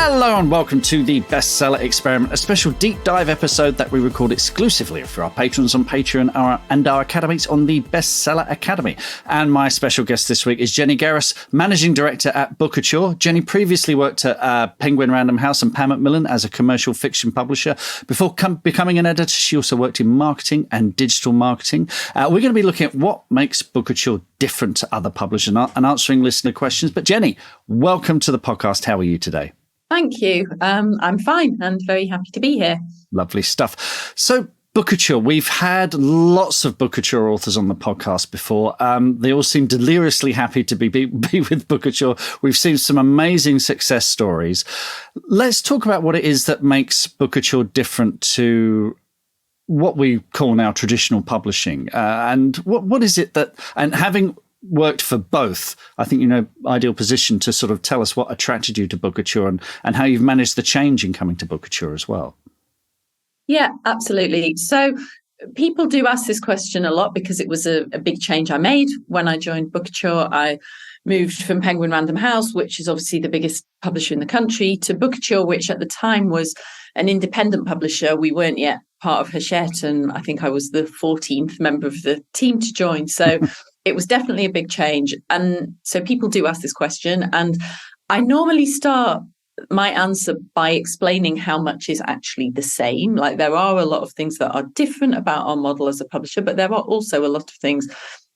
Hello and welcome to the Bestseller Experiment, a special deep dive episode that we record exclusively for our patrons on Patreon and our academies on the Bestseller Academy. And my special guest this week is Jenny Geras, Managing Director at Bookouture. Jenny previously worked at Penguin Random House and Pan Macmillan as a commercial fiction publisher. Before becoming an editor, she also worked in marketing and digital marketing. We're going to be looking at what makes Bookouture different to other publishers and answering listener questions. But Jenny, welcome to the podcast. How are you today? Thank you. I'm fine and very happy to be here. Lovely stuff. So Bookouture, we've had lots of Bookouture authors on the podcast before. They all seem deliriously happy to be with Bookouture. We've seen some amazing success stories. Let's talk about what it is that makes Bookouture different to what we call now traditional publishing. And what is it that, and having worked for both, I think you're in an ideal position to sort of tell us what attracted you to Bookouture and how you've managed the change in coming to Bookouture as well. Yeah, absolutely. So people do ask this question a lot because it was a big change I made when I joined Bookouture. I moved from Penguin Random House, which is obviously the biggest publisher in the country, to Bookouture, which at the time was an independent publisher. We weren't yet part of Hachette, and I think I was the 14th member of the team to join. So it was definitely a big change. And so people do ask this question. And I normally start my answer by explaining how much is actually the same. Like, there are a lot of things that are different about our model as a publisher, but there are also a lot of things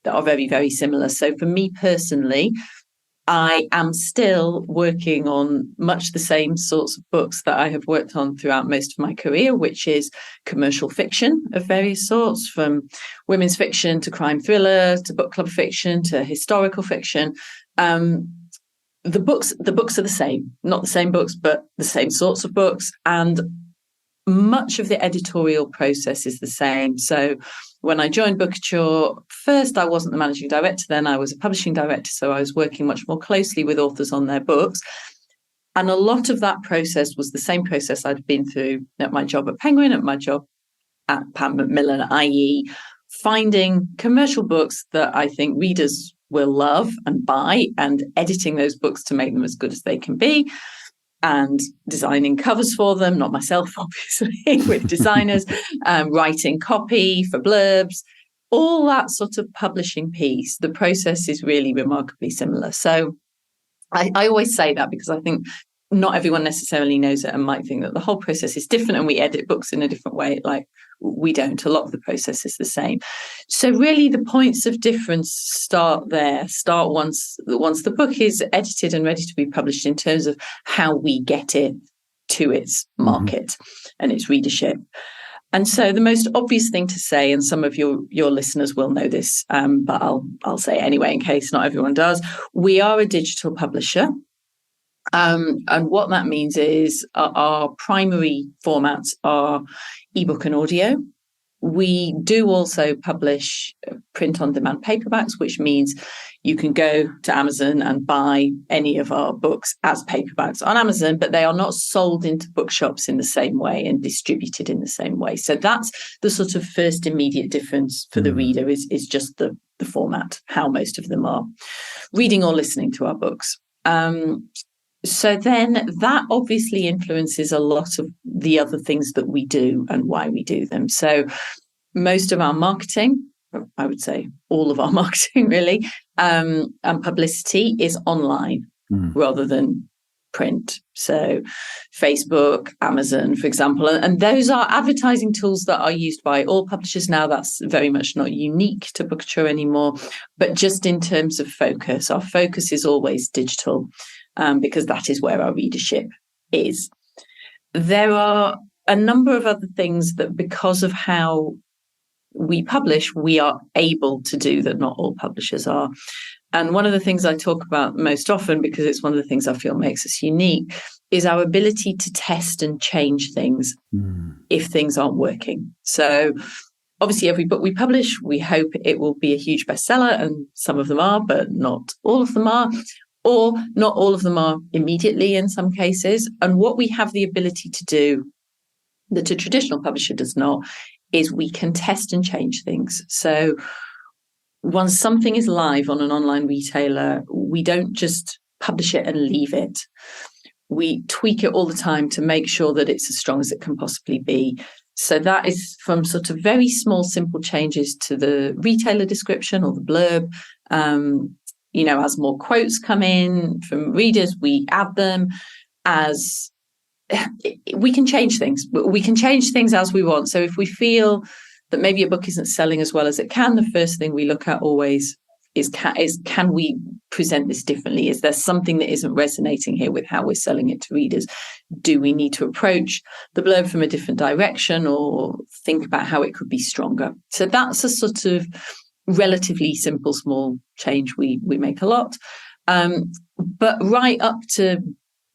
that are very, very similar. So for me personally, I am still working on much the same sorts of books that I have worked on throughout most of my career, which is commercial fiction of various sorts, from women's fiction to crime thriller to book club fiction to historical fiction. The books are the same, not the same books, but the same sorts of books. And much of the editorial process is the same. So when I joined Bookouture, first I wasn't the managing director, then I was a publishing director. So I was working much more closely with authors on their books. And a lot of that process was the same process I'd been through at my job at Penguin, at my job at Pan Macmillan, i.e. finding commercial books that I think readers will love and buy, and editing those books to make them as good as they can be, and designing covers for them, not myself, obviously, with designers, writing copy for blurbs, all that sort of publishing piece. The process is really remarkably similar. So I always say that because I think not everyone necessarily knows it and might think that the whole process is different and we edit books in a different way. Like, we don't. A lot of the process is the same. So really the points of difference start there, once the book is edited and ready to be published, in terms of how we get it to its market and its readership. And so the most obvious thing to say, and some of your listeners will know this, but I'll say it anyway in case not everyone does, we are a digital publisher. And what that means is our primary formats are ebook and audio. We do also publish print-on-demand paperbacks, which means you can go to Amazon and buy any of our books as paperbacks on Amazon, but they are not sold into bookshops in the same way and distributed in the same way. So that's the sort of first immediate difference for the reader is just the format, how most of them are reading or listening to our books. So then that obviously influences a lot of the other things that we do and why we do them. So most of our marketing, I would say all of our marketing really, and publicity is online rather than print. So Facebook, Amazon, for example, and those are advertising tools that are used by all publishers now. That's very much not unique to Bookouture anymore, but just in terms of focus, our focus is always digital. Because that is where our readership is. There are a number of other things that, because of how we publish, we are able to do that not all publishers are. And one of the things I talk about most often, because it's one of the things I feel makes us unique, is our ability to test and change things if things aren't working. So obviously, every book we publish, we hope it will be a huge bestseller, and some of them are, but not all of them are. Or not all of them are immediately in some cases. And what we have the ability to do that a traditional publisher does not is we can test and change things. So once something is live on an online retailer, we don't just publish it and leave it. we tweak it all the time to make sure that it's as strong as it can possibly be. So that is from sort of very small, simple changes to the retailer description or the blurb. As more quotes come in from readers, we add them. As we can change things. We can change things as we want. So if we feel that maybe a book isn't selling as well as it can, the first thing we look at always is can we present this differently? Is there something that isn't resonating here with how we're selling it to readers? Do we need to approach the blurb from a different direction or think about how it could be stronger? So that's a sort of relatively simple, small change we make a lot. But right up to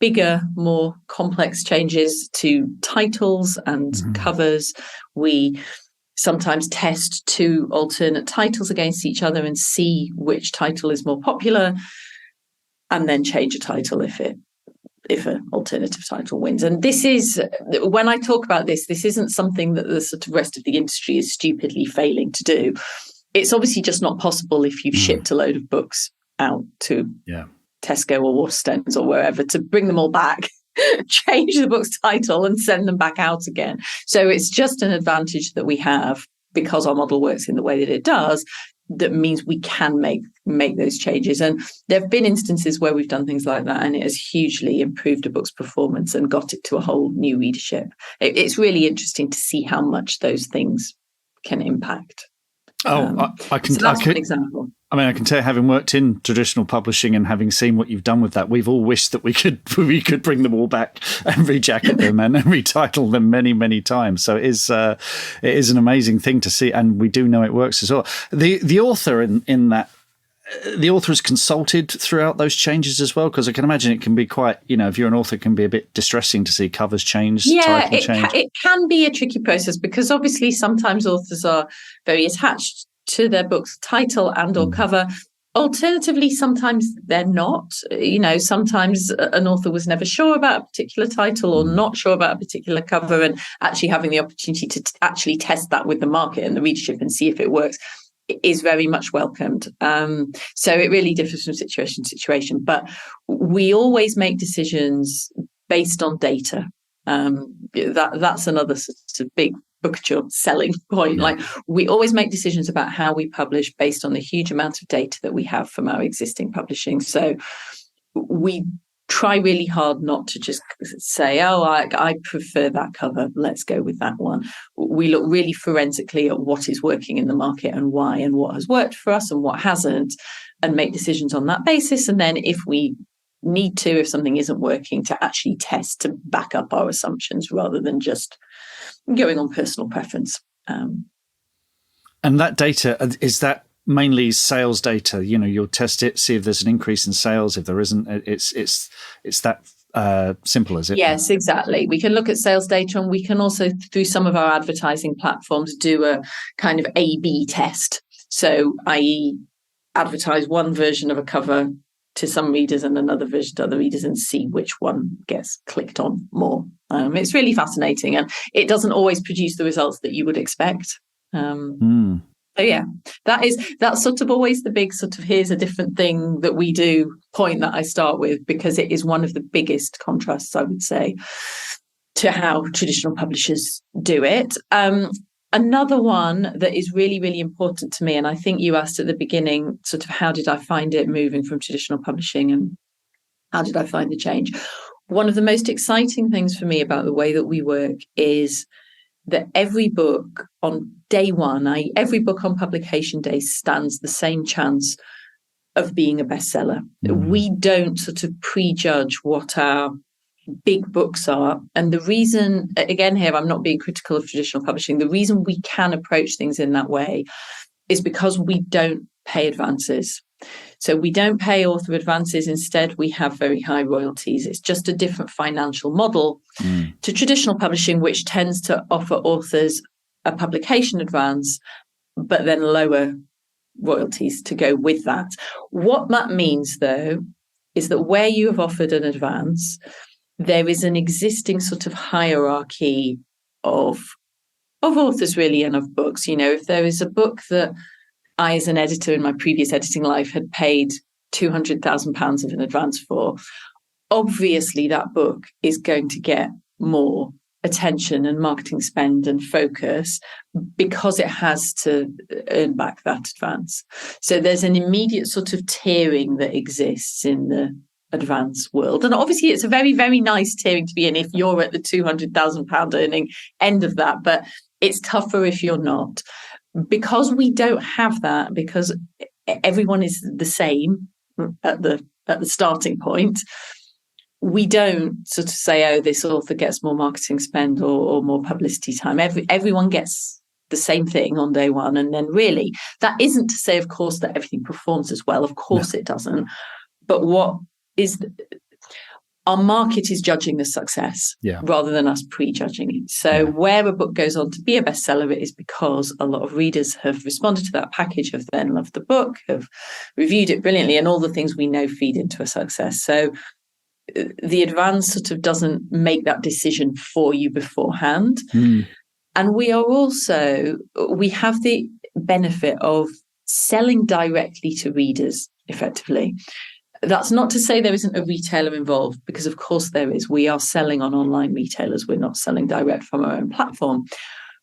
bigger, more complex changes to titles and covers, we sometimes test two alternate titles against each other and see which title is more popular, and then change a title if an alternative title wins. And this is, when I talk about this isn't something that the sort of rest of the industry is stupidly failing to do. It's obviously just not possible if you've shipped a load of books out to Tesco or Waterstones or wherever to bring them all back, change the book's title and send them back out again. So it's just an advantage that we have because our model works in the way that it does. That means we can make those changes. And there have been instances where we've done things like that and it has hugely improved a book's performance and got it to a whole new readership. It's really interesting to see how much those things can impact. I can. So that's an example. I mean, I can tell you, having worked in traditional publishing and having seen what you've done with that, we've all wished that we could bring them all back and rejacket them and retitle them many, many times. So it is an amazing thing to see, and we do know it works as well. The author in that. The author is consulted throughout those changes as well, because I can imagine it can be quite, if you're an author, it can be a bit distressing to see covers change, title change. It can be a tricky process because obviously sometimes authors are very attached to their book's title and or cover. Alternatively, sometimes they're not. Sometimes an author was never sure about a particular title or not sure about a particular cover, and actually having the opportunity to actually test that with the market and the readership and see if it works is very much welcomed. So it really differs from situation to situation, but we always make decisions based on data. That's another sort of big Bookouture selling point. Like, we always make decisions about how we publish based on the huge amount of data that we have from our existing publishing. So we try really hard not to just say, I prefer that cover, let's go with that one. We look really forensically at what is working in the market and why, and what has worked for us and what hasn't, and make decisions on that basis. And then if we need to, if something isn't working, to actually test to back up our assumptions rather than just going on personal preference. And that data, is that mainly sales data? You'll test it, see if there's an increase in sales. If there isn't, it's that simple, is it? Yes, exactly. We can look at sales data, and we can also, through some of our advertising platforms, do a kind of A/B test. So, i.e., advertise one version of a cover to some readers and another version to other readers and see which one gets clicked on more. It's really fascinating, and it doesn't always produce the results that you would expect. So yeah, that's sort of always the big sort of here's a different thing that we do point that I start with, because it is one of the biggest contrasts, I would say, to how traditional publishers do it. Another one that is really, really important to me, and I think you asked at the beginning, sort of how did I find it moving from traditional publishing and how did I find the change? One of the most exciting things for me about the way that we work is that every book on day one, every book on publication day stands the same chance of being a bestseller. We don't sort of prejudge what our big books are. And the reason, again, here, I'm not being critical of traditional publishing. The reason we can approach things in that way is because we don't pay advances. So we don't pay author advances. Instead, we have very high royalties. It's just a different financial model to traditional publishing, which tends to offer authors a publication advance, but then lower royalties to go with that. What that means, though, is that where you have offered an advance, there is an existing sort of hierarchy of authors, really, and of books. If there is a book that I, as an editor in my previous editing life, had paid £200,000 of an advance for, obviously that book is going to get more attention and marketing spend and focus because it has to earn back that advance. So there's an immediate sort of tiering that exists in the advance world. And obviously it's a very, very nice tiering to be in if you're at the £200,000 earning end of that, but it's tougher if you're not. Because we don't have that, because everyone is the same at the starting point, we don't sort of say, oh, this author gets more marketing spend or more publicity time. Everyone gets the same thing on day one. And then really, that isn't to say, of course, that everything performs as well. Of course it doesn't. But what is... our market is judging the success rather than us prejudging it. So where a book goes on to be a bestseller, it is because a lot of readers have responded to that package, have then loved the book, have reviewed it brilliantly, and all the things we know feed into a success. So the advance sort of doesn't make that decision for you beforehand. And we have the benefit of selling directly to readers effectively. That's not to say there isn't a retailer involved, because of course there is. We are selling on online retailers. We're not selling direct from our own platform.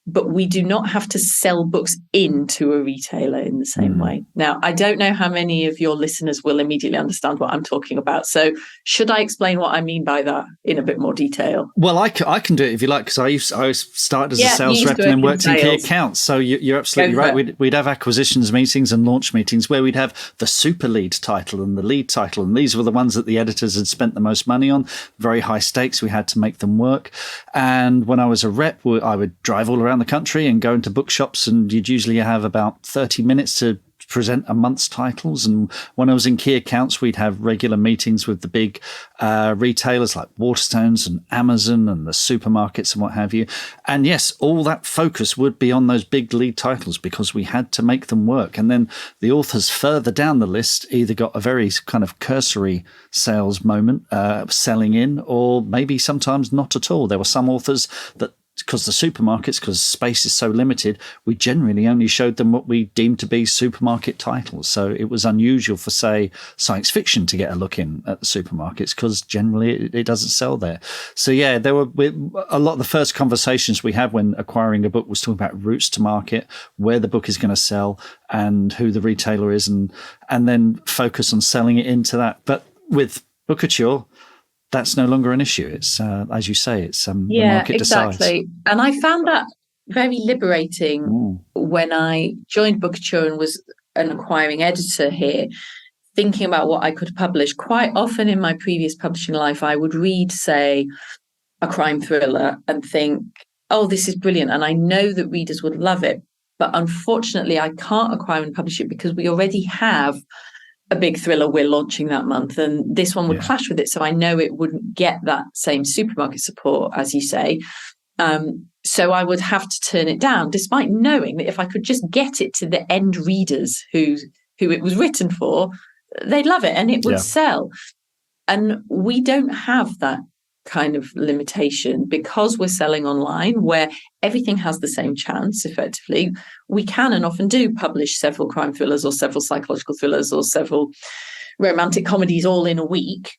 But we do not have to sell books into a retailer in the same way. Now, I don't know how many of your listeners will immediately understand what I'm talking about. So should I explain what I mean by that in a bit more detail? Well, I can do it if you like, because I started as a sales rep and then worked in key accounts. So you're absolutely right. We'd have acquisitions meetings and launch meetings where we'd have the super lead title and the lead title. And these were the ones that the editors had spent the most money on. Very high stakes. We had to make them work. And when I was a rep, I would drive all around the country and go into bookshops, and you'd usually have about 30 minutes to present a month's titles. And when I was in key accounts, we'd have regular meetings with the big retailers like Waterstones and Amazon and the supermarkets and what have you. And yes, all that focus would be on those big lead titles because we had to make them work. And then the authors further down the list either got a very kind of cursory sales moment, selling in, or maybe sometimes not at all. There were some authors that, because the supermarkets, because space is so limited, we generally only showed them what we deemed to be supermarket titles. So it was unusual for, say, science fiction to get a look in at the supermarkets, because generally it doesn't sell there. So yeah, there were a lot of the first conversations we had when acquiring a book was talking about routes to market, where the book is going to sell and who the retailer is, and then focus on selling it into that. But with Bookouture, that's no longer an issue. It's, as you say, it's the market decides. Exactly. And I found that very liberating when I joined Bookouture and was an acquiring editor here, thinking about what I could publish. Quite often in my previous publishing life, I would read, say, a crime thriller and think, oh, this is brilliant. And I know that readers would love it. But unfortunately, I can't acquire and publish it because we already have a big thriller we're launching that month, and this one would clash with it. So I know it wouldn't get that same supermarket support, as you say. So I would have to turn it down, despite knowing that if I could just get it to the end readers who it was written for, they'd love it and it would sell. And we don't have that kind of limitation because we're selling online, where everything has the same chance. Effectively, we can and often do publish several crime thrillers or several psychological thrillers or several romantic comedies all in a week.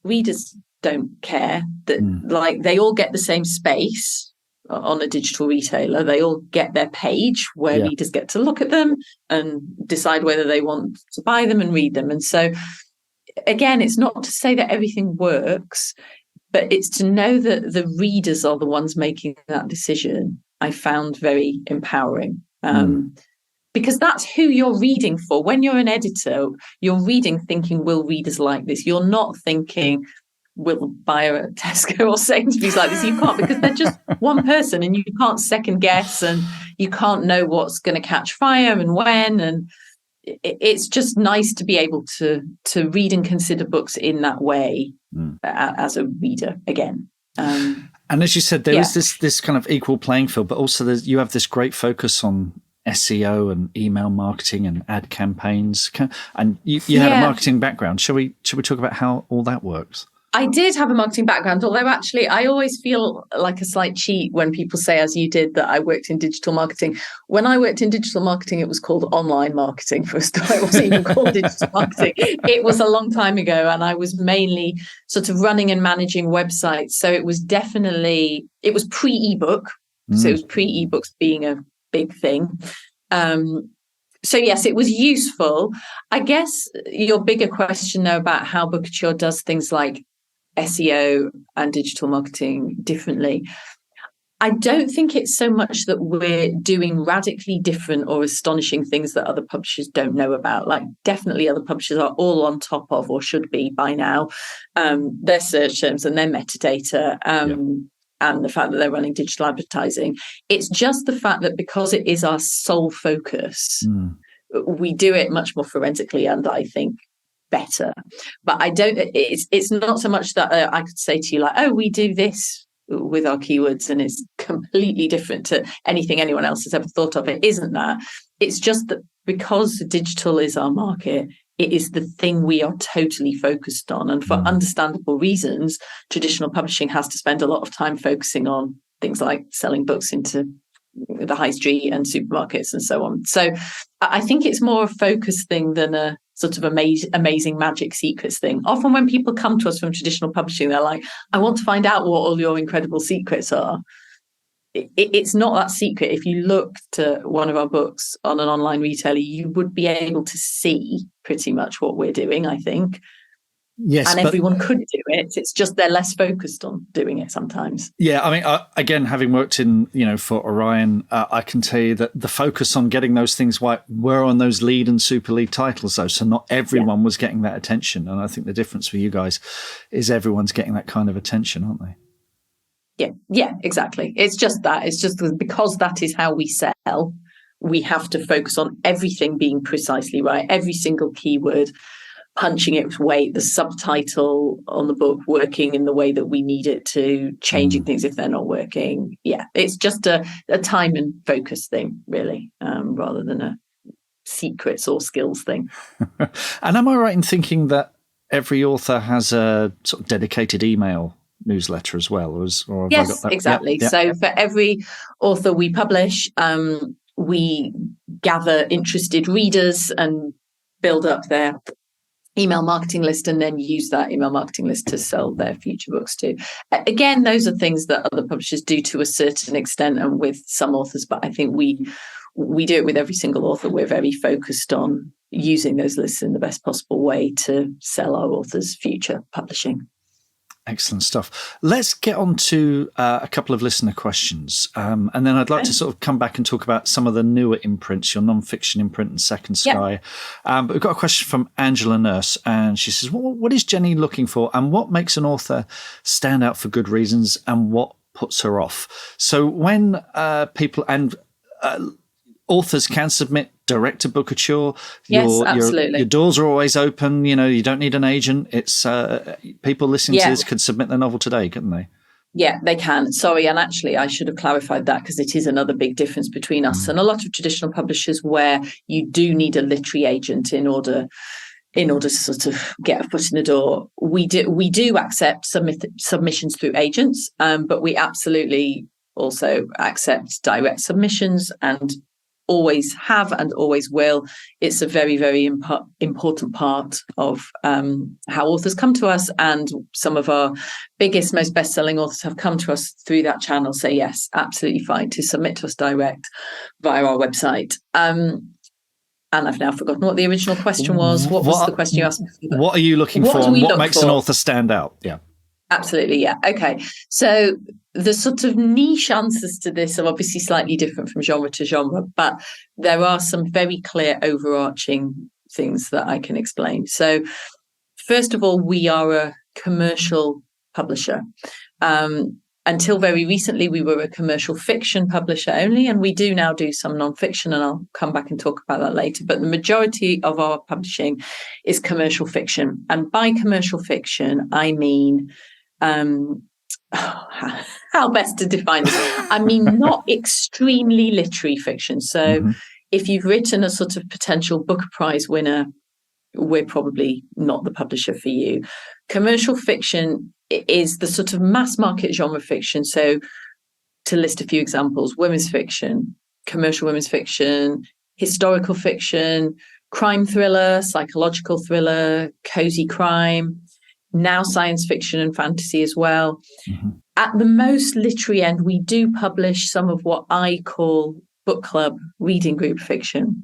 Readers don't care that like they all get the same space on a digital retailer. They all get their page where readers get to look at them and decide whether they want to buy them and read them. And so again, it's not to say that everything works, but it's to know that the readers are the ones making that decision. I found very empowering because that's who you're reading for. When you're an editor, you're reading thinking, will readers like this? You're not thinking, will buy at Tesco or Sainsbury's like this? You can't, because they're just one person and you can't second guess and you can't know what's going to catch fire and when. And it's just nice to be able to read and consider books in that way as a reader again. And as you said, there is this kind of equal playing field, but also you have this great focus on SEO and email marketing and ad campaigns. And you had a marketing background. Shall we talk about how all that works? I did have a marketing background, although actually I always feel like a slight cheat when people say, as you did, that I worked in digital marketing. When I worked in digital marketing, it was called online marketing for a start. It wasn't even called digital marketing. It was a long time ago, and I was mainly sort of running and managing websites. So it was pre-ebook. So it was pre-ebooks being a big thing. So yes, it was useful. I guess your bigger question, though, about how Bookouture does things like SEO and digital marketing differently. I don't think it's so much that we're doing radically different or astonishing things that other publishers don't know about. Like, definitely other publishers are all on top of, or should be by now, their search terms and their metadata. And the fact that they're running digital advertising. It's just the fact that because it is our sole focus, we do it much more forensically and I think better. But it's not so much that I could say to you like, oh, we do this with our keywords and it's completely different to anything anyone else has ever thought of. It isn't that. It's just that because digital is our market, it is the thing we are totally focused on. And for understandable reasons, traditional publishing has to spend a lot of time focusing on things like selling books into the high street and supermarkets and so on. So I think it's more a focus thing than a sort of amazing magic secrets thing. Often when people come to us from traditional publishing, they're like, I want to find out what all your incredible secrets are. It's not that secret. If you looked at one of our books on an online retailer, you would be able to see pretty much what we're doing, I think. Yes, and everyone could do it. It's just they're less focused on doing it sometimes. Yeah, I mean, again, having worked in, for Orion, I can tell you that the focus on getting those things right were on those lead and super lead titles, though. So not everyone was getting that attention. And I think the difference for you guys is everyone's getting that kind of attention, aren't they? Yeah, exactly. It's just that. It's just because that is how we sell. We have to focus on everything being precisely right, every single keyword, punching its weight, the subtitle on the book working in the way that we need it to, changing things if they're not working. Yeah, it's just a time and focus thing, really, rather than a secrets or skills thing. And am I right in thinking that every author has a sort of dedicated email newsletter as well? Or yes, I got that? Exactly. Yeah. So for every author we publish, we gather interested readers and build up their email marketing list and then use that email marketing list to sell their future books to. Again, those are things that other publishers do to a certain extent and with some authors, but I think we do it with every single author. We're very focused on using those lists in the best possible way to sell our authors' future publishing. Excellent stuff. Let's get on to a couple of listener questions. And then I'd like to sort of come back and talk about some of the newer imprints, your non-fiction imprint and Second Sky. Yep. But we've got a question from Angela Nurse, and she says, what is Jenny looking for, and what makes an author stand out for good reasons, and what puts her off? So when people and authors can submit direct to Bookouture. Yes, absolutely. Your doors are always open. You don't need an agent. It's people listening to this could submit their novel today, couldn't they? Yeah, they can. Sorry, and actually I should have clarified that because it is another big difference between us and a lot of traditional publishers where you do need a literary agent in order to sort of get a foot in the door. We do accept submissions through agents, but we absolutely also accept direct submissions and always have and always will. It's a very, very important part of how authors come to us, and some of our biggest, most best-selling authors have come to us through that channel. So yes, absolutely fine to submit to us direct via our website. And I've now forgotten what the original question was. What was the question you asked me? What are you looking for, and what makes an author stand out? Yeah. Absolutely, yeah. Okay. So the sort of niche answers to this are obviously slightly different from genre to genre, but there are some very clear overarching things that I can explain. So first of all, we are a commercial publisher. Until very recently, we were a commercial fiction publisher only, and we do now do some non-fiction, and I'll come back and talk about that later. But the majority of our publishing is commercial fiction. And by commercial fiction, I mean... how best to define this? I mean, not extremely literary fiction. So if you've written a sort of potential Booker Prize winner we're probably not the publisher for you. Commercial fiction is the sort of mass market genre fiction. So to list a few examples, women's fiction, commercial women's fiction, historical fiction, crime thriller, psychological thriller, cozy crime, now science fiction and fantasy as well. Mm-hmm. At the most literary end, we do publish some of what I call book club reading group fiction.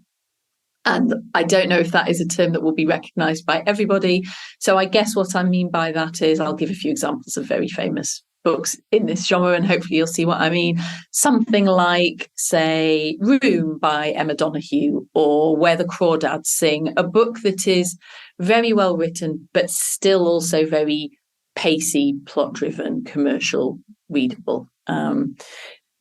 And I don't know if that is a term that will be recognised by everybody. So I guess what I mean by that is I'll give a few examples of very famous books in this genre, and hopefully you'll see what I mean. Something like, say, Room by Emma Donoghue, or Where the Crawdads Sing, a book that is very well written, but still also very pacey, plot-driven, commercial, readable.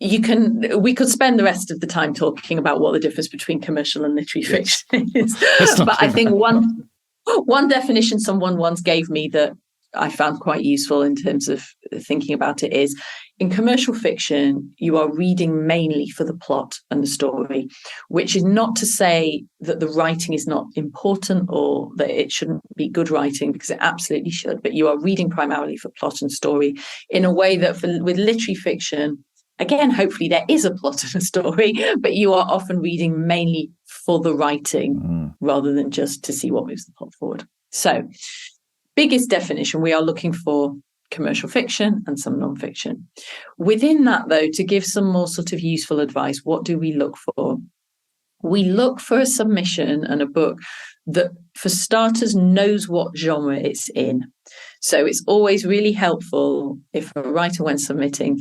We could spend the rest of the time talking about what the difference between commercial and literary fiction is. But I think one definition someone once gave me that I found quite useful in terms of thinking about it is, in commercial fiction, you are reading mainly for the plot and the story, which is not to say that the writing is not important or that it shouldn't be good writing, because it absolutely should, but you are reading primarily for plot and story in a way that with literary fiction, again, hopefully there is a plot and a story, but you are often reading mainly for the writing rather than just to see what moves the plot forward. So, biggest definition, we are looking for commercial fiction and some non-fiction. Within that, though, to give some more sort of useful advice, what do we look for? We look for a submission and a book that, for starters, knows what genre it's in. So it's always really helpful if a writer, when submitting,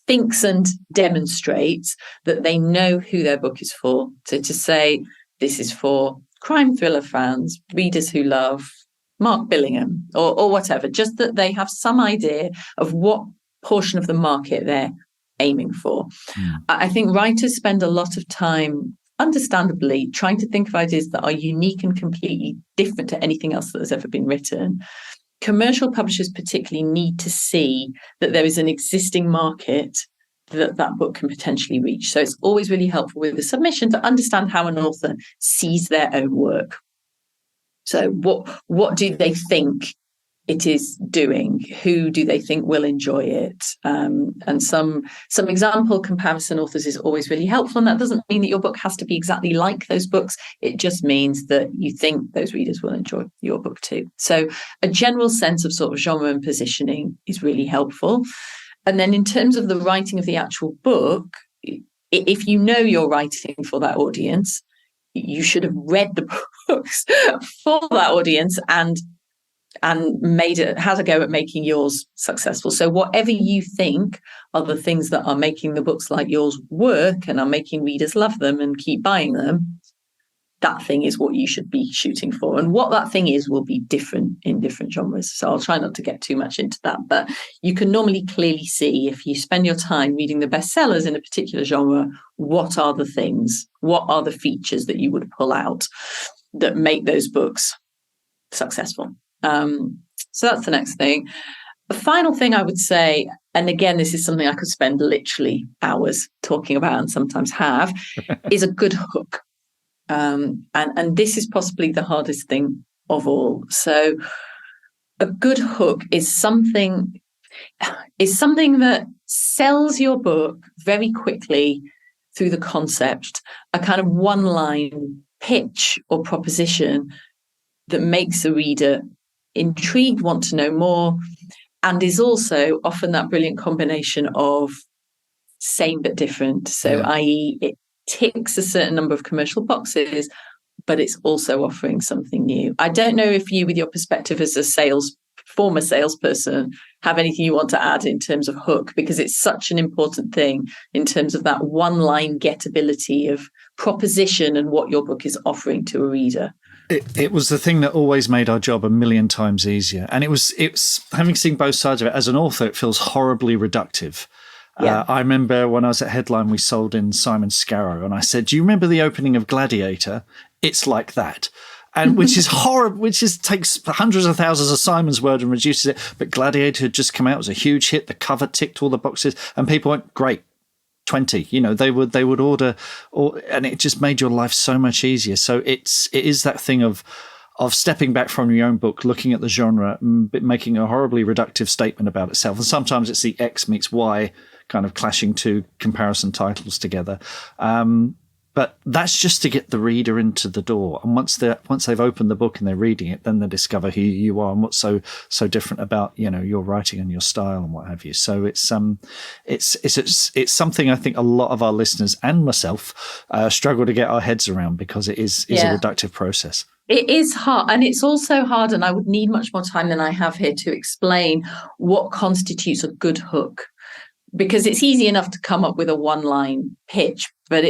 thinks and demonstrates that they know who their book is for. So to say, this is for crime thriller fans, readers who love Mark Billingham or whatever, just that they have some idea of what portion of the market they're aiming for. I think writers spend a lot of time, understandably, trying to think of ideas that are unique and completely different to anything else that has ever been written. Commercial publishers particularly need to see that there is an existing market that book can potentially reach. So it's always really helpful with the submission to understand how an author sees their own work. So what do they think it is doing? Who do they think will enjoy it? And some example comparison authors is always really helpful. And that doesn't mean that your book has to be exactly like those books. It just means that you think those readers will enjoy your book too. So a general sense of sort of genre and positioning is really helpful. And then in terms of the writing of the actual book, if you know you're writing for that audience, you should have read the books for that audience and had a go at making yours successful. So whatever you think are the things that are making the books like yours work and are making readers love them and keep buying them, that thing is what you should be shooting for. And what that thing is will be different in different genres. So I'll try not to get too much into that, but you can normally clearly see, if you spend your time reading the bestsellers in a particular genre, what are the things, what are the features that you would pull out that make those books successful. So that's the next thing. The final thing I would say, and again, this is something I could spend literally hours talking about and sometimes have, is a good hook. And this is possibly the hardest thing of all. So a good hook is something that sells your book very quickly through the concept, a kind of one-line pitch or proposition that makes a reader intrigued, want to know more, and is also often that brilliant combination of same but different. So, i.e., it ticks a certain number of commercial boxes, but it's also offering something new. I don't know if you, with your perspective as a former salesperson, have anything you want to add in terms of hook, because it's such an important thing in terms of that one-line gettability of proposition and what your book is offering to a reader. It was the thing that always made our job a million times easier. And it's having seen both sides of it, as an author, it feels horribly reductive. Yeah. I remember when I was at Headline, we sold in Simon Scarrow, and I said, do you remember the opening of Gladiator? It's like that. And which is horrible, takes hundreds of thousands of Simon's word and reduces it. But Gladiator had just come out, it was a huge hit. The cover ticked all the boxes, and people went, great. 20, they would order, and it just made your life so much easier. So it is that thing of, of stepping back from your own book, looking at the genre, making a horribly reductive statement about itself. And sometimes it's the X meets Y kind of clashing two comparison titles together. But that's just to get the reader into the door. And once they've opened the book and they're reading it, then they discover who you are and what's so different about, your writing and your style and what have you. So it's something I think a lot of our listeners and myself struggle to get our heads around, because it is a reductive process. It is hard, and it's also hard, and I would need much more time than I have here to explain what constitutes a good hook. Because it's easy enough to come up with a one-line pitch, but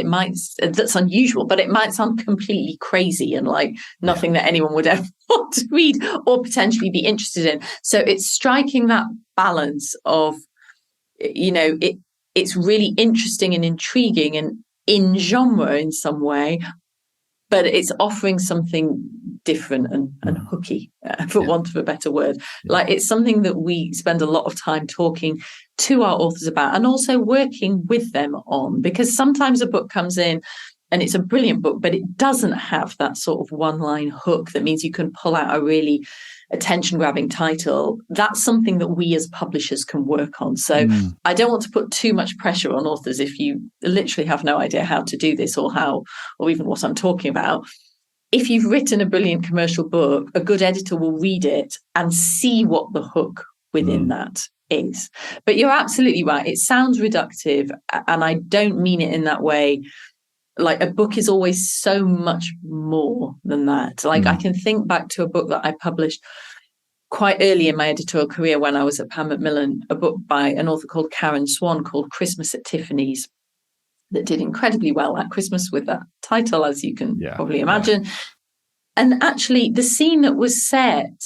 that's unusual, but it might sound completely crazy and like nothing that anyone would ever want to read or potentially be interested in. So it's striking that balance of, it's really interesting and intriguing and in genre in some way, but it's offering something different and hooky, for want of a better word. Like, it's something that we spend a lot of time talking to our authors about and also working with them on, because sometimes a book comes in and it's a brilliant book, but it doesn't have that sort of one-line hook that means you can pull out a really attention-grabbing title. That's something that we as publishers can work on. So I don't want to put too much pressure on authors if you literally have no idea how to do this or even what I'm talking about. If you've written a brilliant commercial book, a good editor will read it and see what the hook within that is. But you're absolutely right. It sounds reductive, and I don't mean it in that way. Like, a book is always so much more than that. Like, I can think back to a book that I published quite early in my editorial career when I was at Pan Macmillan, a book by an author called Karen Swan called Christmas at Tiffany's, that did incredibly well at Christmas with that title, as you can probably imagine. Yeah. And actually, the scene that was set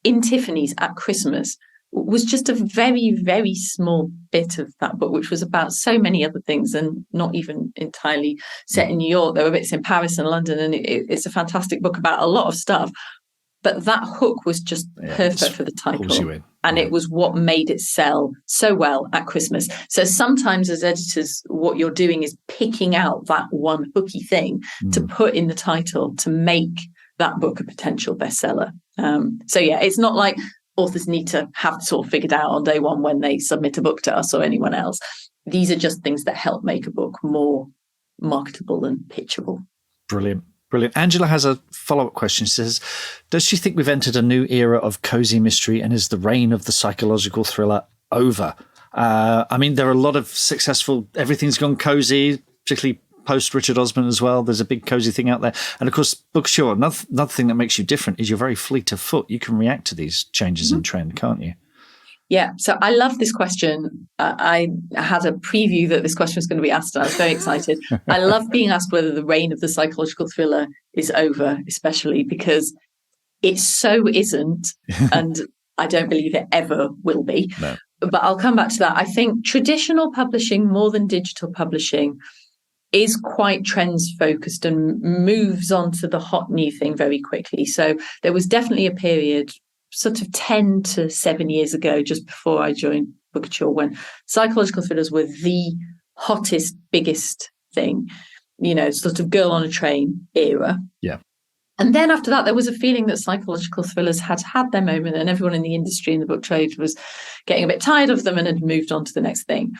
in Tiffany's at Christmas was just a very, very small bit of that book, which was about so many other things and not even entirely set in New York. There were bits in Paris and London, and it's a fantastic book about a lot of stuff. But that hook was just perfect for the title. And it was what made it sell so well at Christmas. So sometimes as editors, what you're doing is picking out that one hooky thing to put in the title to make that book a potential bestseller. It's not like authors need to have this all figured out on day one when they submit a book to us or anyone else. These are just things that help make a book more marketable and pitchable. Brilliant. Angela has a follow-up question. She says, does she think we've entered a new era of cozy mystery, and is the reign of the psychological thriller over? There are a lot of successful, everything's gone cozy, particularly post Richard Osman as well. There's a big cozy thing out there. And of course, Bookouture, another thing that makes you different is you're very fleet of foot. You can react to these changes in trend, can't you? Yeah, so I love this question. I had a preview that this question was going to be asked, and I was very excited. I love being asked whether the reign of the psychological thriller is over, especially because it so isn't, and I don't believe it ever will be. No. But I'll come back to that. I think traditional publishing, more than digital publishing, is quite trends focused and moves on to the hot new thing very quickly. So there was definitely a period sort of 10 to 7 years ago, just before I joined Bookouture, when psychological thrillers were the hottest, biggest thing, sort of girl on a train era. Yeah. And then after that, there was a feeling that psychological thrillers had their moment, and everyone in the industry and the book trade was getting a bit tired of them and had moved on to the next thing.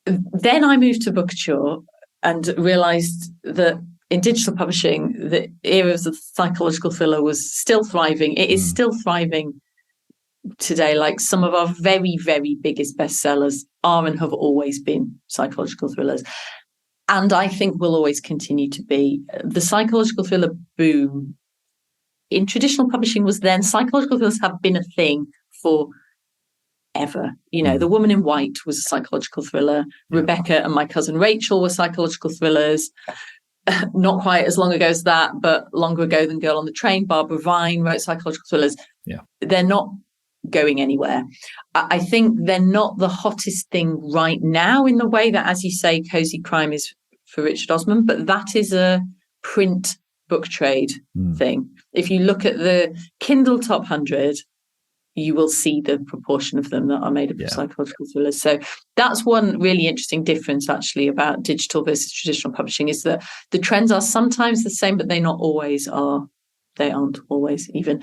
Then I moved to Bookouture and realised that in digital publishing, the era of the psychological thriller was still thriving. It is still thriving today. Like, some of our very, very biggest bestsellers are and have always been psychological thrillers. And I think will always continue to be. The psychological thriller boom in traditional publishing was then. Psychological thrillers have been a thing for ever. The Woman in White was a psychological thriller. Yeah. Rebecca and My Cousin Rachel were psychological thrillers. Not quite as long ago as that, but longer ago than Girl on the Train. Barbara Vine wrote psychological thrillers. Yeah. They're not going anywhere. I think they're not the hottest thing right now in the way that, as you say, cozy crime is for Richard Osman, but that is a print book trade thing. If you look at the Kindle Top 100, you will see the proportion of them that are made up of psychological thrillers. So that's one really interesting difference, actually, about digital versus traditional publishing, is that the trends are sometimes the same, but they not always are they aren't always even.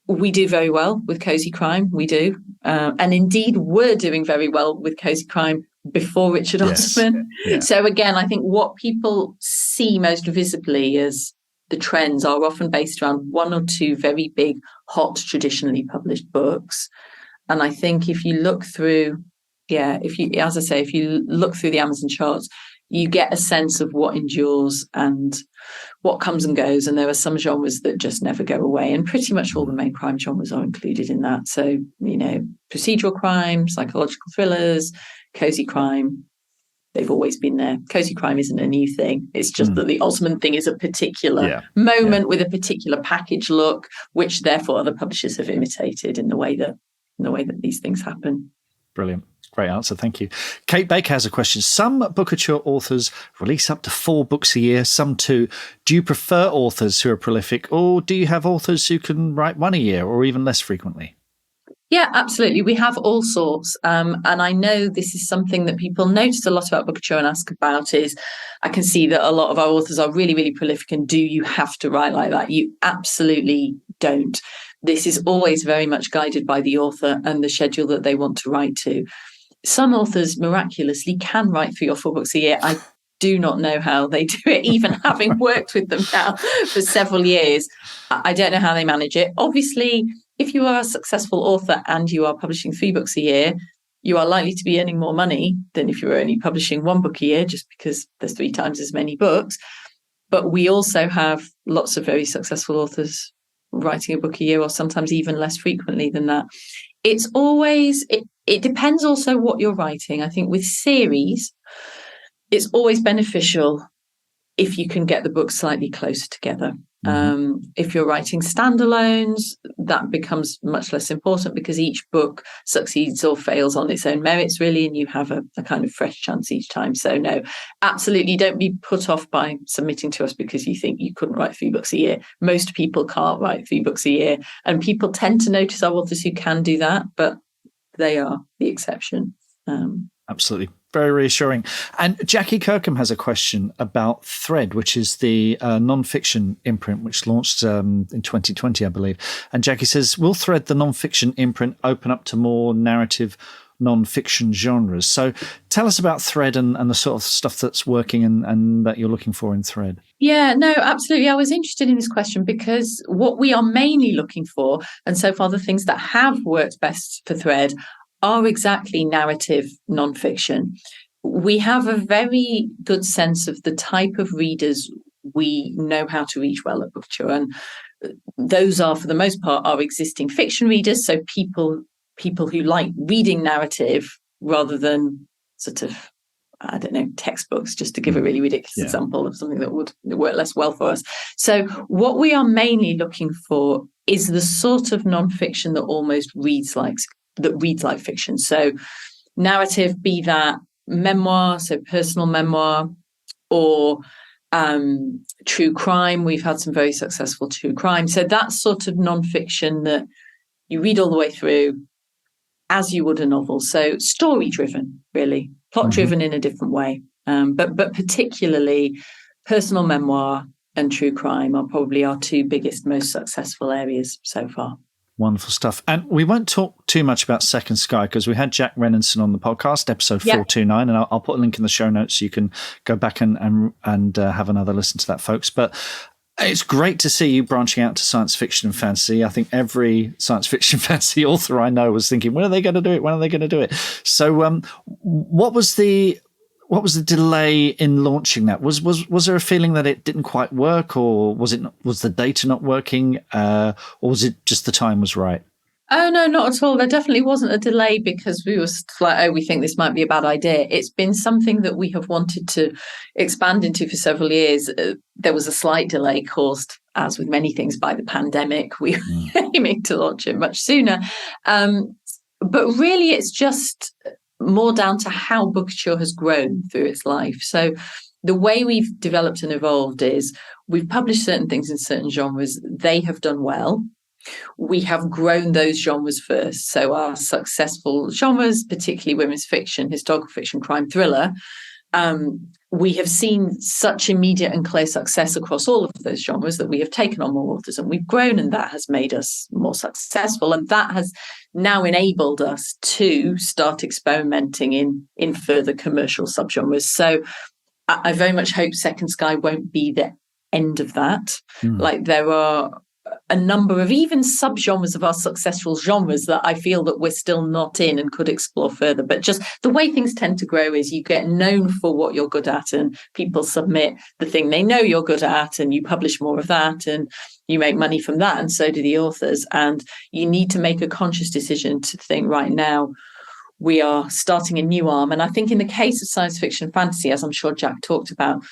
We do very well with cozy crime. We do. And indeed, we're doing very well with cozy crime before Richard Osman. Yeah. So again, I think what people see most visibly as the trends are often based around one or two very big, hot, traditionally published books. And I think if you look through, if you look through the Amazon charts, you get a sense of what endures and what comes and goes. And there are some genres that just never go away. And pretty much all the main crime genres are included in that. So, procedural crime, psychological thrillers, cozy crime, they've always been there. Cozy crime isn't a new thing. It's just that the Osman thing is a particular moment with a particular package look, which therefore other publishers have imitated in the way that these things happen. Brilliant. Great answer. Thank you. Kate Baker has a question. Some Bookouture authors release up to 4 books a year, some 2. Do you prefer authors who are prolific, or do you have authors who can write 1 a year or even less frequently? Yeah, absolutely. We have all sorts. And I know this is something that people notice a lot about Bookouture and ask about is I can see that a lot of our authors are really, really prolific. And do you have to write like that? You absolutely don't. This is always very much guided by the author and the schedule that they want to write to. Some authors miraculously can write 3 or 4 books a year. I do not know how they do it, even having worked with them now for several years. I don't know how they manage it. Obviously, if you are a successful author and you are publishing 3 books a year, you are likely to be earning more money than if you're only publishing 1 book a year, just because there's 3 times as many books. But we also have lots of very successful authors writing a book a year, or sometimes even less frequently than that. It's always, it depends also what you're writing. I think with series, it's always beneficial if you can get the books slightly closer together. If you're writing standalones, that becomes much less important because each book succeeds or fails on its own merits, really, and you have a kind of fresh chance each time. So no, absolutely don't be put off by submitting to us because you think you couldn't write 3 books a year. Most people can't write 3 books a year, and people tend to notice our authors who can do that, but they are the exception. Absolutely. Very reassuring. And Jackie Kirkham has a question about Thread, which is the non-fiction imprint, which launched in 2020, I believe. And Jackie says, will Thread, the non-fiction imprint, open up to more narrative non-fiction genres? So tell us about Thread and the sort of stuff that's working and that you're looking for in Thread. Yeah, no, absolutely. I was interested in this question because what we are mainly looking for, and so far the things that have worked best for Thread, are exactly narrative nonfiction. We have a very good sense of the type of readers we know how to reach well at Bookouture, and those are, for the most part, our existing fiction readers. So people who like reading narrative rather than sort of, I don't know, textbooks, just to give a really ridiculous example of something that would work less well for us. So what we are mainly looking for is the sort of nonfiction that almost reads like fiction. So narrative, be that memoir, so personal memoir, or true crime. We've had some very successful true crime. So that's sort of nonfiction that you read all the way through as you would a novel. So story driven, really, plot driven in a different way. But particularly personal memoir and true crime are probably our 2 biggest, most successful areas so far. Wonderful stuff. And we won't talk too much about Second Sky because we had Jack Renenson on the podcast, episode 429, and I'll put a link in the show notes so you can go back and have another listen to that, folks. But it's great to see you branching out to science fiction and fantasy. I think every science fiction fantasy author I know was thinking, when are they going to do it? When are they going to do it? So what was the delay in launching that? Was there a feeling that it didn't quite work, or was the data not working, or was it just the time was right? Oh, no, not at all. There definitely wasn't a delay because we were like, we think this might be a bad idea. It's been something that we have wanted to expand into for several years. There was a slight delay caused, as with many things, by the pandemic. We were aiming to launch it much sooner. But really, it's just more down to how Bookouture has grown through its life. So the way we've developed and evolved is we've published certain things in certain genres. They have done well. We have grown those genres first. So our successful genres, particularly women's fiction, historical fiction, crime, thriller, we have seen such immediate and clear success across all of those genres that we have taken on more authors and we've grown, and that has made us more successful. And that has now enabled us to start experimenting in further commercial subgenres. So I very much hope Second Sky won't be the end of that. Like, there are a number of even subgenres of our successful genres that I feel that we're still not in and could explore further. But just the way things tend to grow is you get known for what you're good at, and people submit the thing they know you're good at, and you publish more of that, and you make money from that, and so do the authors. And you need to make a conscious decision to think, right now, we are starting a new arm. And I think in the case of science fiction and fantasy, as I'm sure Jack talked about,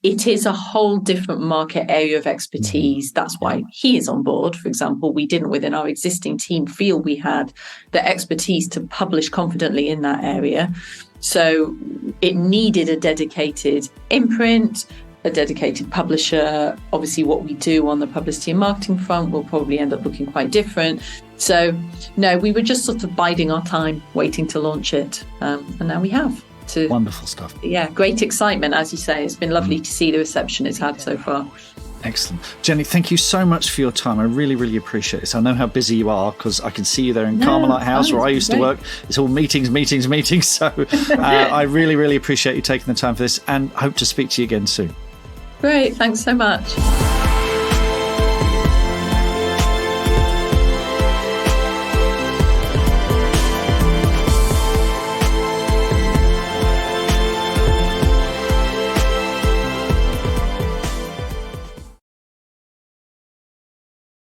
it is a whole different market area of expertise. That's why he is on board. For example, we didn't within our existing team feel we had the expertise to publish confidently in that area. So it needed a dedicated imprint, a dedicated publisher. Obviously, what we do on the publicity and marketing front will probably end up looking quite different. So no, we were just sort of biding our time, waiting to launch it. And now we have. Wonderful stuff. Yeah, great excitement, as you say. It's been lovely to see the reception it's had so far. Excellent. Jenny, thank you so much for your time. I really, really appreciate this. I know how busy you are because I can see you there in Carmelite House where I used to work. It's all meetings. So I really, really appreciate you taking the time for this and hope to speak to you again soon. Great. Thanks so much.